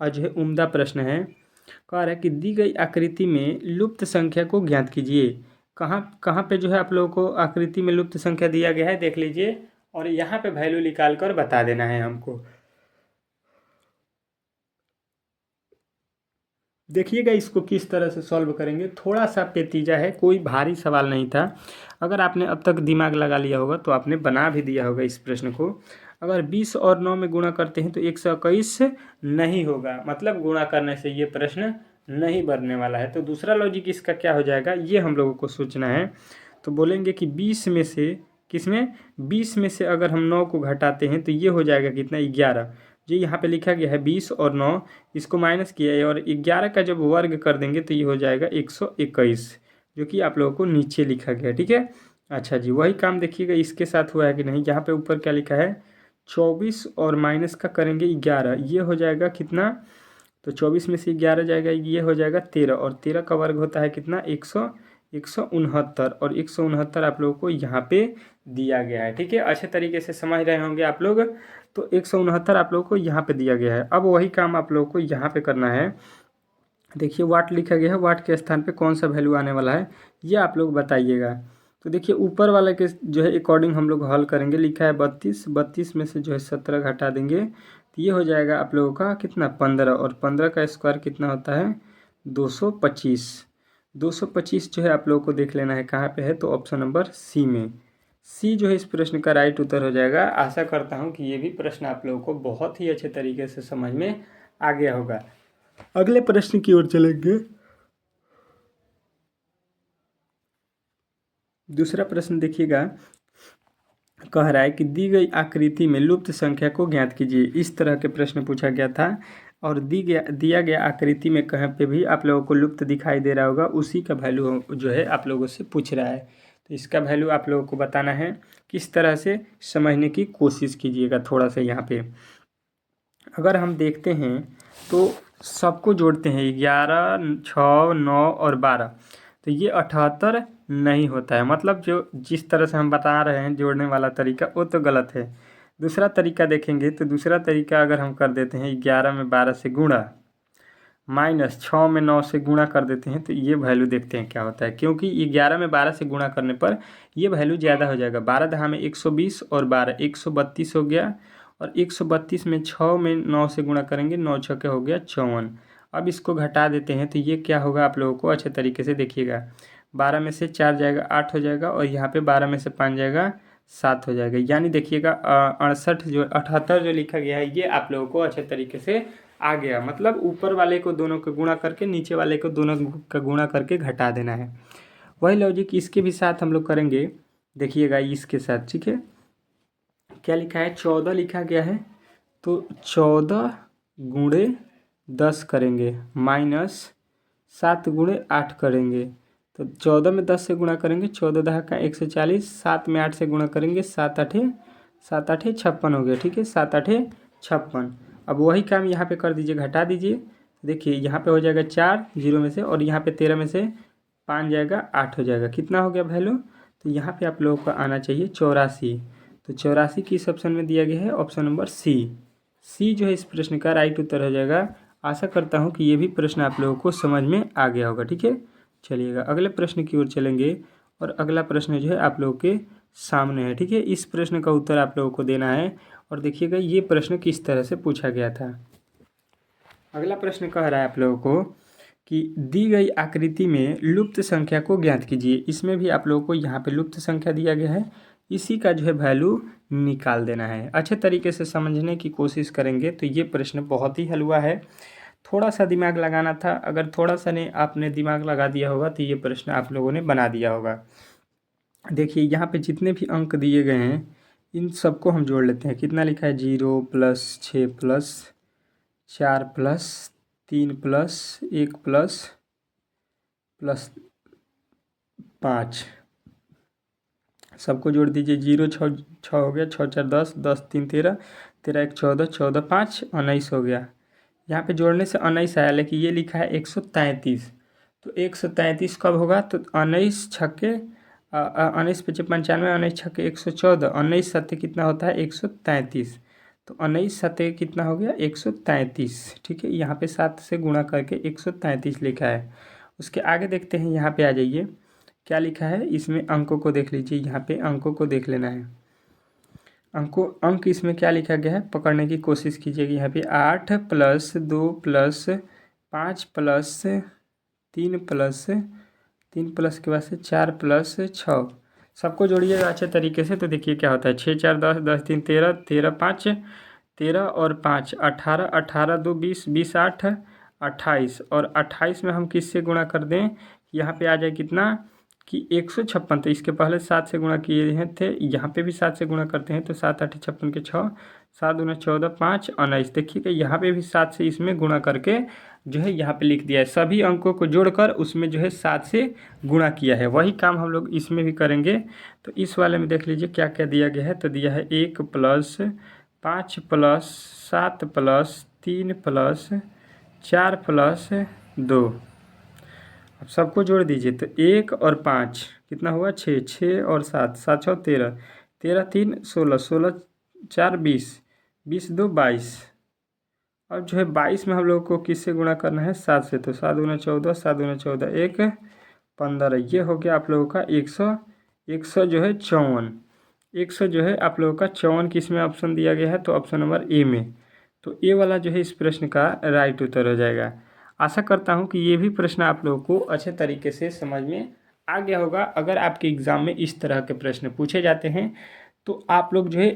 जो है उम्दा प्रश्न है। कह रहा है कि दी गई आकृति में लुप्त संख्या को ज्ञात कीजिए। कहाँ कहाँ पे जो है आप लोगों को आकृति में लुप्त संख्या दिया गया है, देख लीजिए, और यहाँ पे वैल्यू निकाल कर बता देना है हमको। देखिएगा इसको किस तरह से सॉल्व करेंगे। थोड़ा सा पेचीदा है, कोई भारी सवाल नहीं था। अगर आपने अब तक दिमाग लगा लिया होगा तो आपने बना भी दिया होगा इस प्रश्न को। अगर 20 और 9 में गुणा करते हैं तो 121 नहीं होगा, मतलब गुणा करने से ये प्रश्न नहीं बनने वाला है। तो दूसरा लॉजिक इसका क्या हो जाएगा, ये हम लोगों को सोचना है। तो बोलेंगे कि 20 में से, किसमें, 20 में से अगर हम 9 को घटाते हैं तो ये हो जाएगा कितना, 11। जो यहाँ पे लिखा गया है 20 और 9, इसको माइनस किया है, और 11 का जब वर्ग कर देंगे तो ये हो जाएगा 121, जो कि आप लोगों को नीचे लिखा गया है। ठीक है, अच्छा जी, वही काम देखिएगा इसके साथ हुआ है कि नहीं। यहाँ पे ऊपर क्या लिखा है, 24 और माइनस का करेंगे 11, ये हो जाएगा कितना, तो 24 में से 11 जाएगा, ये हो जाएगा 13, और 13 का वर्ग होता है कितना, 169, और 169 आप लोगों को यहाँ पे दिया गया है। ठीक है, अच्छे तरीके से समझ रहे होंगे आप लोग। तो 169 आप लोगों को यहाँ पे दिया गया है। अब वही काम आप लोगों को यहाँ पे करना है। देखिए वाट लिखा गया है, वाट के स्थान पे कौन सा वैल्यू आने वाला है ये आप लोग बताइएगा। तो देखिए ऊपर वाले के जो है अकॉर्डिंग हम लोग हल करेंगे। लिखा है 32, 32 में से जो है 17 घटा देंगे तो ये हो जाएगा आप लोगों का कितना, 15, और 15 का स्क्वायर कितना होता है, 225। 225 जो है आप लोगों को देख लेना है कहाँ पे है, तो ऑप्शन नंबर सी में। सी जो है इस प्रश्न का राइट उत्तर हो जाएगा। आशा करता हूँ कि ये भी प्रश्न आप लोगों को बहुत ही अच्छे तरीके से समझ में आ गया होगा। अगले प्रश्न की ओर चलेंगे। दूसरा प्रश्न देखिएगा, कह रहा है कि दी गई आकृति में लुप्त संख्या को ज्ञात कीजिए। इस तरह के प्रश्न पूछा गया था, और दिया गया आकृति में कहीं पे भी आप लोगों को लुप्त दिखाई दे रहा होगा, उसी का वैल्यू जो है आप लोगों से पूछ रहा है। तो इसका वैल्यू आप लोगों को बताना है। किस तरह से समझने की कोशिश कीजिएगा थोड़ा सा। यहाँ पे अगर हम देखते हैं तो सबको जोड़ते हैं, 11, 6, 9 और 12, तो ये 78 नहीं होता है। मतलब जो जिस तरह से हम बता रहे हैं जोड़ने वाला तरीका, वो तो गलत है। दूसरा तरीका देखेंगे तो दूसरा तरीका अगर हम कर देते हैं 11 में 12 से गुणा, माइनस 6 में 9 से गुणा कर देते हैं, तो ये वैल्यू देखते हैं क्या होता है। क्योंकि 11 में 12 से गुणा करने पर ये वैल्यू ज़्यादा हो जाएगा। 12 दहा में 120 और 12 132 हो गया, और 132 में 6 में 9 से गुणा करेंगे, 9 छक्के हो गया 54। अब इसको घटा देते हैं तो ये क्या होगा आप लोगों को अच्छे तरीके से देखिएगा। 12 में से 4 जाएगा 8 हो जाएगा, और यहाँ पे 12 में से 5 जाएगा 7 हो जाएगा। यानी देखिएगा 68 जो 78 जो लिखा गया है ये आप लोगों को अच्छे तरीके से आ गया। मतलब ऊपर वाले को दोनों का गुणा करके नीचे वाले को दोनों का गुणा करके घटा देना है। वही लॉजिक इसके भी साथ हम लोग करेंगे। देखिएगा इसके साथ, ठीक है, क्या लिखा है, 14 लिखा गया है, तो 14 गुणे 10 करेंगे माइनस 7 गुणे 8 करेंगे। तो 14 में 10 से गुणा करेंगे, 14 दहा का 140, 7 में 8 से गुणा करेंगे, 7 आठे 56 हो गया, ठीक है, 7 आठे 56। अब वही काम यहाँ पे कर दीजिए, घटा दीजिए। देखिए यहाँ पे हो जाएगा 4 जीरो में से, और यहाँ पे 13 में से 5 जाएगा, 8 हो जाएगा। कितना हो गया वैल्यू, तो यहाँ पे आप लोगों को आना चाहिए 84। तो 84 किस ऑप्शन में दिया गया है, ऑप्शन नंबर सी जो है इस प्रश्न का राइट उत्तर हो जाएगा। आशा करता हूँ कि ये भी प्रश्न आप लोगों को समझ में आ गया होगा, ठीक है। चलिएगा अगले प्रश्न की ओर चलेंगे, और अगला प्रश्न जो है आप लोगों के सामने है, ठीक है। इस प्रश्न का उत्तर आप लोगों को देना है, और देखिएगा ये प्रश्न किस तरह से पूछा गया था। अगला प्रश्न कह रहा है आप लोगों को कि दी गई आकृति में लुप्त संख्या को ज्ञात कीजिए। इसमें भी आप लोगों को यहाँ पे लुप्त संख्या दिया गया है, इसी का जो है वैल्यू निकाल देना है। अच्छे तरीके से समझने की कोशिश करेंगे तो ये प्रश्न बहुत ही हलवा है, थोड़ा सा दिमाग लगाना था। अगर थोड़ा सा ने आपने दिमाग लगा दिया होगा तो ये प्रश्न आप लोगों ने बना दिया होगा। देखिए यहाँ पे जितने भी अंक दिए गए हैं इन सबको हम जोड़ लेते हैं। कितना लिखा है, 0 plus 6 plus 4 plus 3 plus 1 plus 5, सबको जोड़ दीजिए। 0 6 हो गया, 6 4 10, 10 3 13, 13 1 14, 14 5 19 हो गया। यहाँ पे जोड़ने से 19 आया, लेकिन ये लिखा है 133। तो 133 कब होगा, तो 19 छक्के 19 पचे 95, 19 छक्के 114, 19 सत्ते कितना होता है 133। तो 19 सत्ते कितना हो गया 133, ठीक है। यहाँ पे 7 से गुणा करके 133 लिखा है। उसके आगे देखते हैं, यहाँ पे आ जाइए, क्या लिखा है, इसमें अंकों को देख लीजिए। यहाँ पे अंकों को देख लेना है। अंक इसमें क्या लिखा गया है पकड़ने की कोशिश कीजिएगा। यहाँ पे 8 plus 2 plus 5 plus 3 plus 3 plus के बाद से 4 प्लस 6, सबको जोड़िएगा अच्छे तरीके से। तो देखिए क्या होता है, 6 4 10, 10 3 13, 13 5 13 और 5 18, 18 2 20, 20 8 28, और 28 में हम किससे गुणा कर दें, यहाँ पे आ जाए कितना कि 156। तो इसके पहले 7 से गुणा किए हैं थे, यहाँ पे भी 7 से गुणा करते हैं, तो 7 8 56 के 6, 7 दूना 14, 5 19। देखिएगा यहाँ पे भी 7 से इसमें गुणा करके जो है यहाँ पे लिख दिया है। सभी अंकों को जोड़कर उसमें जो है 7 से गुणा किया है। वही काम हम लोग इसमें भी करेंगे। तो इस वाले में देख लीजिए क्या क्या दिया गया है। तो दिया है 1 plus 5 plus 7 plus 3 plus 4 plus 2। अब सबको जोड़ दीजिए, तो 1 और 5 कितना हुआ 6, 6 और 7, 7 6 13, 13 3 16, 16 4 20, 20 2 22। अब जो है 22 में हम लोग को किससे गुणा करना है, 7 से। तो 7 दूना 14, 7 दूना 14 1 15। ये हो गया आप लोगों का 100 जो है 54। 100 जो है आप लोगों का 54 किस में ऑप्शन दिया गया है, तो ऑप्शन नंबर ए में। तो ए वाला जो है इस प्रश्न का राइट उत्तर हो जाएगा। आशा करता हूँ कि ये भी प्रश्न आप लोगों को अच्छे तरीके से समझ में आ गया होगा। अगर आपके एग्ज़ाम में इस तरह के प्रश्न पूछे जाते हैं तो आप लोग जो है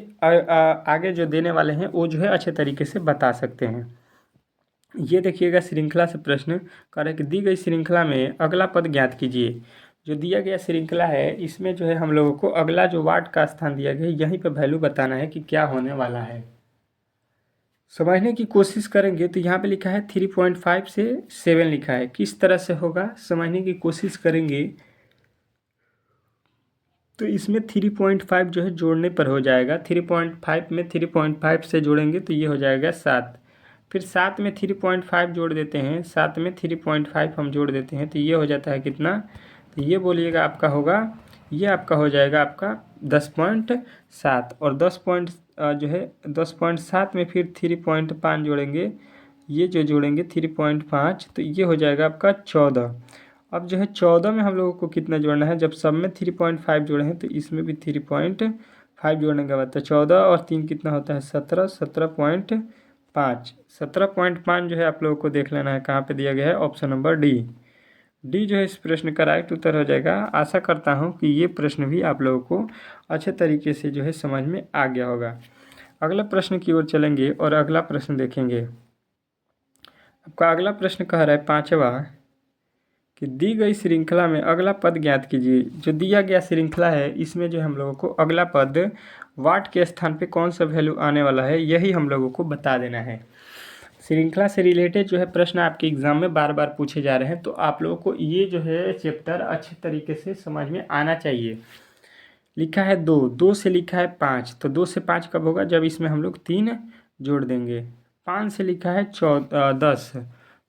आगे जो देने वाले हैं वो जो है अच्छे तरीके से बता सकते हैं। ये देखिएगा श्रृंखला से प्रश्न कर रहे कि दी गई श्रृंखला में अगला पद ज्ञात कीजिए। जो दिया गया श्रृंखला है इसमें जो है हम लोगों को अगला जो वाट का स्थान दिया गया है यहीं पर वैल्यू बताना है कि क्या होने वाला है। समझने की कोशिश करेंगे तो यहाँ पे लिखा है 3.5 से 7 लिखा है, किस तरह से होगा समझने की कोशिश करेंगे। तो इसमें 3.5 जो है जोड़ने पर हो जाएगा। 3.5 में 3.5 से जोड़ेंगे तो ये हो जाएगा 7। फिर 7 में 3.5 जोड़ देते हैं, 7 में 3.5 हम जोड़ देते हैं तो ये हो जाता है कितना, तो ये बोलिएगा आपका होगा, ये आपका हो जाएगा आपका 10.7। और 10.7 में फिर 3.5 जोड़ेंगे, ये जो जोड़ेंगे 3.5 तो ये हो जाएगा आपका 14। अब जो है 14 में हम लोगों को कितना जोड़ना है, जब सब में 3.5 जोड़े हैं तो इसमें भी 3.5 जोड़ने के बाद तो 14 और 3 कितना होता है 17, 17.5 जो है आप लोगों को देख लेना है कहाँ पे दिया गया है, ऑप्शन नंबर डी। डी जो है इस प्रश्न का राइट उत्तर हो जाएगा। आशा करता हूँ कि ये प्रश्न भी आप लोगों को अच्छे तरीके से जो है समझ में आ गया होगा। अगला प्रश्न की ओर चलेंगे और अगला प्रश्न देखेंगे। आपका अगला प्रश्न कह रहा है 5वां कि दी गई श्रृंखला में अगला पद ज्ञात कीजिए। जो दिया गया श्रृंखला है इसमें जो हम लोगों को अगला पद वाट के स्थान पे कौन सा वैल्यू आने वाला है यही हम लोगों को बता देना है। श्रृंखला से रिलेटेड जो है प्रश्न आपके एग्जाम में बार बार पूछे जा रहे हैं, तो आप लोगों को ये जो है चैप्टर अच्छे तरीके से समझ में आना चाहिए। लिखा है 2, 2 से लिखा है 5, तो 2 से 5 कब होगा? जब इसमें हम लोग 3 जोड़ देंगे। 5 से लिखा है 10,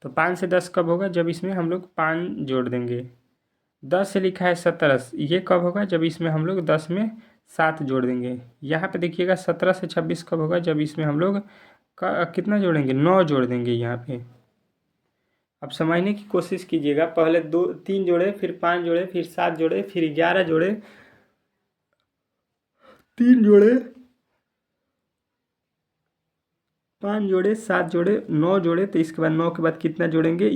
तो 5 से 10 कब होगा? जब इसमें हम लोग 5 जोड़ देंगे। 10 से लिखा है 17, ये कब होगा? जब इसमें हम लोग 10 में 7 जोड़ देंगे। यहाँ पे देखिएगा 17 से 26 कब होगा? जब इसमें हम लोग कितना जोड़ेंगे? 9 जोड़ देंगे यहाँ पे। अब समझने की कोशिश कीजिएगा, पहले 3 जोड़े, फिर 5 जोड़े, फिर 7 जोड़े, फिर 11 जोड़े, 3 जोड़े, 5 जोड़े, 7 जोड़े, 9 जोड़े, तो इसके बाद 9 के बाद कितना जोड़ेंगे?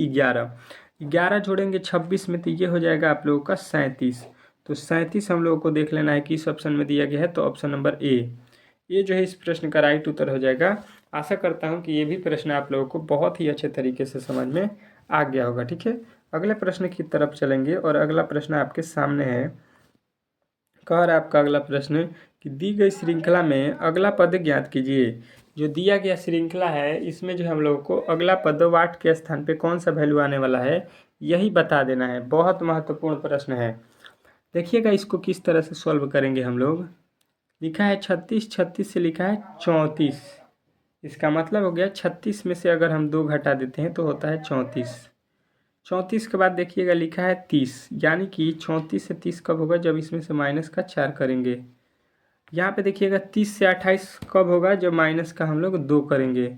11 जोड़ेंगे 26 में, तो ये हो जाएगा आप लोगों का 37। तो 37 हम लोगों को देख लेना है किस ऑप्शन में दिया गया है, तो ऑप्शन नंबर ए ये जो है इस प्रश्न का राइट उत्तर हो जाएगा। आशा करता हूँ कि ये भी प्रश्न आप लोगों को बहुत ही अच्छे तरीके से समझ में आ गया होगा। ठीक है, अगले प्रश्न की तरफ चलेंगे और अगला प्रश्न आपके सामने है। कह रहा है आपका अगला प्रश्न कि दी गई श्रृंखला में अगला पद ज्ञात कीजिए। जो दिया गया श्रृंखला है इसमें जो हम लोगों को अगला पद वाट के स्थान पे कौन सा वैल्यू आने वाला है यही बता देना है। बहुत महत्वपूर्ण प्रश्न है। देखिएगा इसको किस तरह से सॉल्व करेंगे हम लोग। लिखा है 36, 36 से लिखा है 34, इसका मतलब हो गया 36 में से अगर हम 2 घटा देते हैं तो होता है 34। 34 के बाद देखिएगा लिखा है 30, यानी कि 34 से 30 कब होगा? जब इसमें से माइनस का 4 करेंगे। यहाँ पे देखिएगा 30 से 28 कब होगा? जब माइनस का हम लोग 2 करेंगे।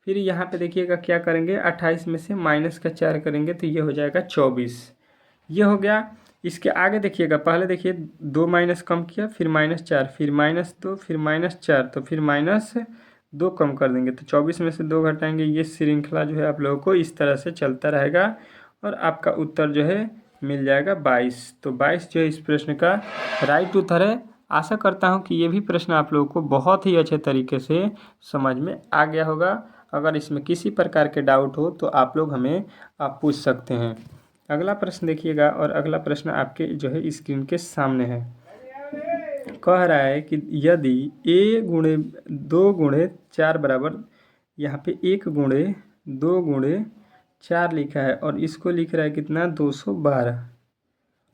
फिर यहाँ पे देखिएगा क्या करेंगे? 28 में से माइनस का 4 करेंगे तो ये हो जाएगा 24। ये हो गया। इसके आगे देखिएगा, पहले देखिए 2 माइनस कम किया, फिर -4, फिर -2, फिर -4, तो फिर -2 कम कर देंगे तो 24 में से 2 घटाएंगे। ये श्रृंखला जो है आप लोगों को इस तरह से चलता रहेगा और आपका उत्तर जो है मिल जाएगा 22। तो 22 जो है इस प्रश्न का राइट उत्तर है। आशा करता हूँ कि ये भी प्रश्न आप लोगों को बहुत ही अच्छे तरीके से समझ में आ गया होगा। अगर इसमें किसी प्रकार के डाउट हो तो आप लोग हमें आप पूछ सकते हैं। अगला प्रश्न देखिएगा और अगला प्रश्न आपके जो है स्क्रीन के सामने है। कह रहा है कि यदि a गुणे 2 गुणे 4 बराबर, यहाँ पे 1 गुणे 2 गुणे 4 लिखा है और इसको लिख रहा है कितना? 212।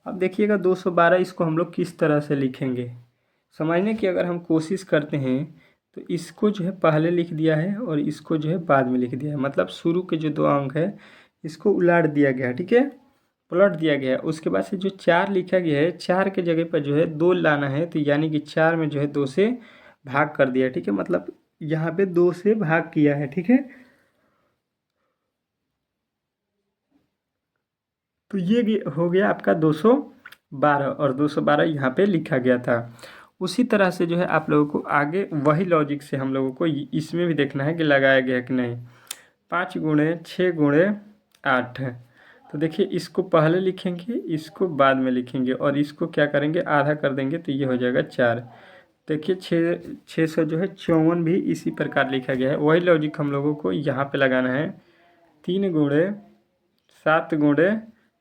अब देखिएगा 212 इसको हम लोग किस तरह से लिखेंगे समझने की अगर हम कोशिश करते हैं तो इसको जो है पहले लिख दिया है और इसको जो है बाद में लिख दिया है। मतलब शुरू के जो 2 अंक है इसको उलाट दिया गया है। ठीक है, पलट दिया गया है। उसके बाद से जो 4 लिखा गया है 4 के जगह पर जो है 2 लाना है, तो यानी कि 4 में जो है 2 से भाग कर दिया। ठीक है, मतलब यहाँ पे 2 से भाग किया है। ठीक है, तो ये हो गया आपका 212 और 212 यहाँ पे लिखा गया था। उसी तरह से जो है आप लोगों को आगे वही लॉजिक से हम लोगों को इसमें भी देखना है कि लगाया गया है कि नहीं। 5 गुणे 6 गुणे 8, तो देखिए इसको पहले लिखेंगे, इसको बाद में लिखेंगे और इसको क्या करेंगे? आधा कर देंगे तो ये हो जाएगा 4। देखिए 600 जो है 54 भी इसी प्रकार लिखा गया है। वही लॉजिक हम लोगों को यहाँ पे लगाना है। 3 गुणे 7 गुणे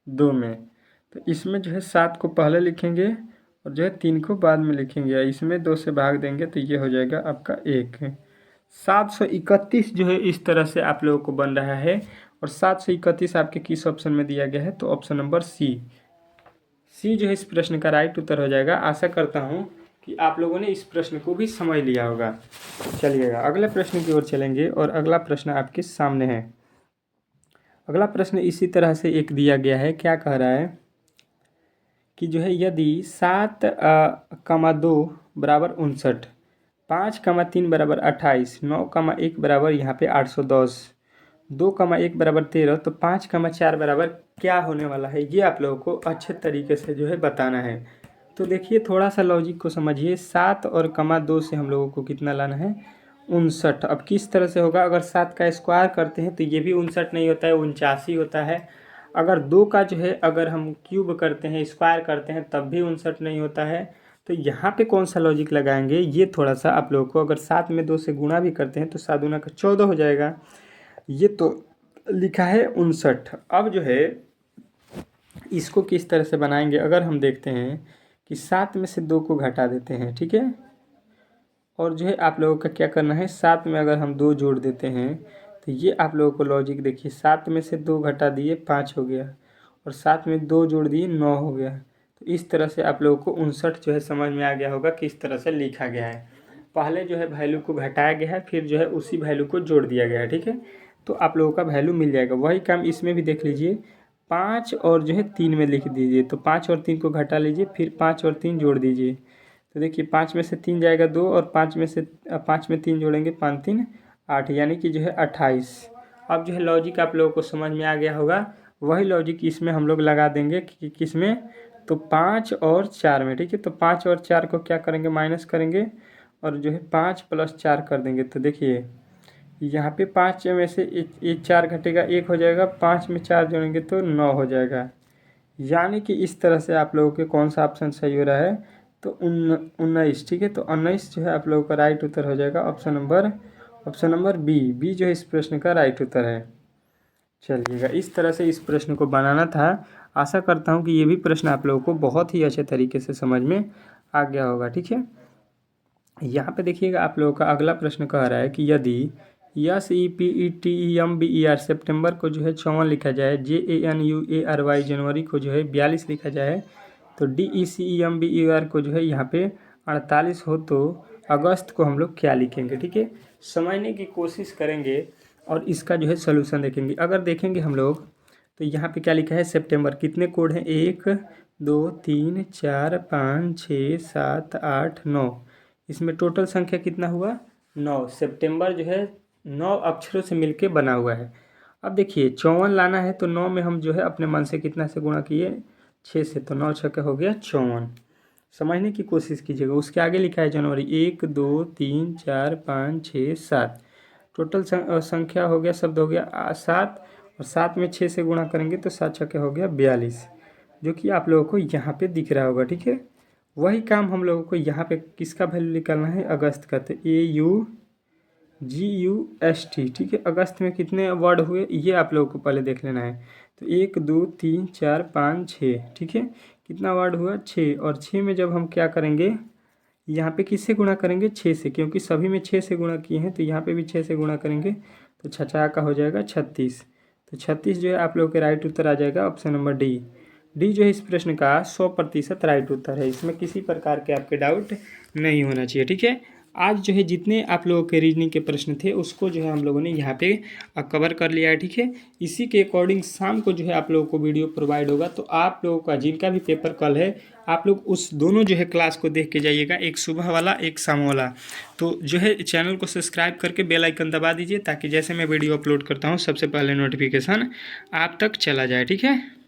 2 में, तो इसमें जो है 7 को पहले लिखेंगे और जो है 3 को बाद में लिखेंगे। इसमें 2 से भाग देंगे तो ये हो जाएगा आपका 1। 731 जो है इस तरह से आप लोगों को बन रहा है। और 731 आपके किस ऑप्शन में दिया गया है? तो ऑप्शन नंबर सी जो है इस प्रश्न का राइट उत्तर हो जाएगा। आशा करता हूँ कि आप लोगों ने इस प्रश्न को भी समझ लिया होगा। चलिएगा अगले प्रश्न की ओर चलेंगे और अगला प्रश्न आपके सामने है। अगला प्रश्न इसी तरह से एक दिया गया है। क्या कह रहा है कि जो है यदि 7,2 बराबर 59, 5,3 बराबर 28, 9,1 बराबर यहाँ पे 810, 2,1 बराबर 13, तो 5,4 बराबर क्या होने वाला है ये आप लोगों को अच्छे तरीके से जो है बताना है। तो देखिए थोड़ा सा लॉजिक को समझिए। 7 और 2 से हम लोगों को कितना लाना है? 59। अब किस तरह से होगा? अगर 7 का स्क्वायर करते हैं तो ये भी 59 नहीं होता है, 79 होता है। अगर 2 का जो है अगर हम क्यूब करते हैं, स्क्वायर करते हैं, तब भी 59 नहीं होता है। तो यहाँ पे कौन सा लॉजिक लगाएंगे, ये थोड़ा सा आप लोगों को, अगर 7 में 2 से गुणा भी करते हैं तो 7 दूना का 14 हो जाएगा। ये तो लिखा है 59। अब जो है इसको किस तरह से बनाएंगे, अगर हम देखते हैं कि 7 में से 2 को घटा देते हैं, ठीक है। और जो है आप लोगों का क्या करना है, 7 में अगर हम 2 जोड़ देते हैं तो ये आप लोगों को लॉजिक देखिए, 7 में से 2 घटा दिए 5 हो गया, और 7 में 2 जोड़ दिए 9 हो गया। तो इस तरह से आप लोगों को 59 जो है समझ में आ गया होगा किस तरह से लिखा गया है। पहले जो है वैल्यू को घटाया गया है, फिर जो है उसी वैल्यू को जोड़ दिया गया है, ठीक है। तो आप लोगों का वैल्यू मिल जाएगा। वही काम इसमें भी देख लीजिए, 5 और जो है 3 में लिख दीजिए। तो 5 और 3 को घटा लीजिए, फिर 5 और 3 जोड़ दीजिए। तो देखिए 5 में से 3 जाएगा 2, और 5 में 3 जोड़ेंगे 5 3 8, यानी कि जो है 28। अब जो है लॉजिक आप लोगों को समझ में आ गया होगा। वही लॉजिक इसमें हम लोग लगा देंगे कि किस में, तो 5 और 4 में, ठीक है। तो 5 और 4 को क्या करेंगे, माइनस करेंगे, और जो है 5 + 4 कर देंगे। तो देखिए यहाँ पे 5 में से एक 4 घटेगा, 1 हो जाएगा, 5 में 4 जोड़ेंगे तो 9 हो जाएगा। यानी कि इस तरह से आप लोगों के कौन सा ऑप्शन सही हो रहा है, तो 19, ठीक है। तो 19 जो है आप लोगों का राइट उत्तर हो जाएगा, ऑप्शन नंबर बी जो है इस प्रश्न का राइट उत्तर है। चलिएगा, इस तरह से इस प्रश्न को बनाना था। आशा करता हूँ कि ये भी प्रश्न आप लोगों को बहुत ही अच्छे तरीके से समझ में आ गया होगा, ठीक है। यहाँ पे देखिएगा आप लोगों का अगला प्रश्न कह रहा है कि यदि SEPETEMBER सितंबर को जो है 54 लिखा जाए, JANUARY जनवरी को जो है 42 लिखा जाए, तो DECEMBER को जो है यहाँ पे 48 हो, तो अगस्त को हम लोग क्या लिखेंगे, ठीक है। समझने की कोशिश करेंगे और इसका जो है सलूशन देखेंगे। अगर देखेंगे हम लोग तो यहाँ पे क्या लिखा है, सितंबर, कितने कोड हैं, 1 2 3 4 5 6 7 8 9, इसमें टोटल संख्या कितना हुआ, 9। सितंबर जो है 9 अक्षरों से मिलके बना हुआ है। अब देखिए 54 लाना है, तो 9 में हम जो है अपने मन से कितना से गुणा किए, 6 से, तो 9 छक्के हो गया 54। समझने की कोशिश कीजिएगा। उसके आगे लिखा है जनवरी, 1 2 3 4 5 6 7, टोटल संख्या हो गया, शब्द हो गया 7, और 7 में 6 से गुणा करेंगे तो 7 छक्के हो गया 42, जो कि आप लोगों को यहाँ पे दिख रहा होगा, ठीक है। वही काम हम लोगों को यहाँ पे किसका वैल्यू निकालना है, अगस्त का। तो AUGUST, ठीक है। अगस्त में कितने वर्ड हुए ये आप लोगों को पहले देख लेना है। तो 1 2 3 4 5 6, ठीक है। कितना वर्ड हुआ, 6, और 6 में जब हम क्या करेंगे, यहाँ पे किससे गुणा करेंगे, 6 से, क्योंकि सभी में 6 से गुणा किए हैं, तो यहाँ पे भी 6 से गुणा करेंगे तो 6 का हो जाएगा 36। तो 36 जो है आप लोगों के राइट उत्तर आ जाएगा, ऑप्शन नंबर डी जो है इस प्रश्न का 100% राइट उत्तर है। इसमें किसी प्रकार के आपके डाउट नहीं होना चाहिए, ठीक है। आज जो है जितने आप लोगों के रीजनिंग के प्रश्न थे उसको जो है हम लोगों ने यहाँ पे कवर कर लिया है, ठीक है। इसी के अकॉर्डिंग शाम को जो है आप लोगों को वीडियो प्रोवाइड होगा, तो आप लोगों का जिनका भी पेपर कल है, आप लोग उस दोनों जो है क्लास को देख के जाइएगा, एक सुबह वाला एक शाम वाला। तो जो है चैनल को सब्सक्राइब करके बेल आइकन दबा दीजिए, ताकि जैसे मैं वीडियो अपलोड करता हूँ सबसे पहले नोटिफिकेशन आप तक चला जाए, ठीक है।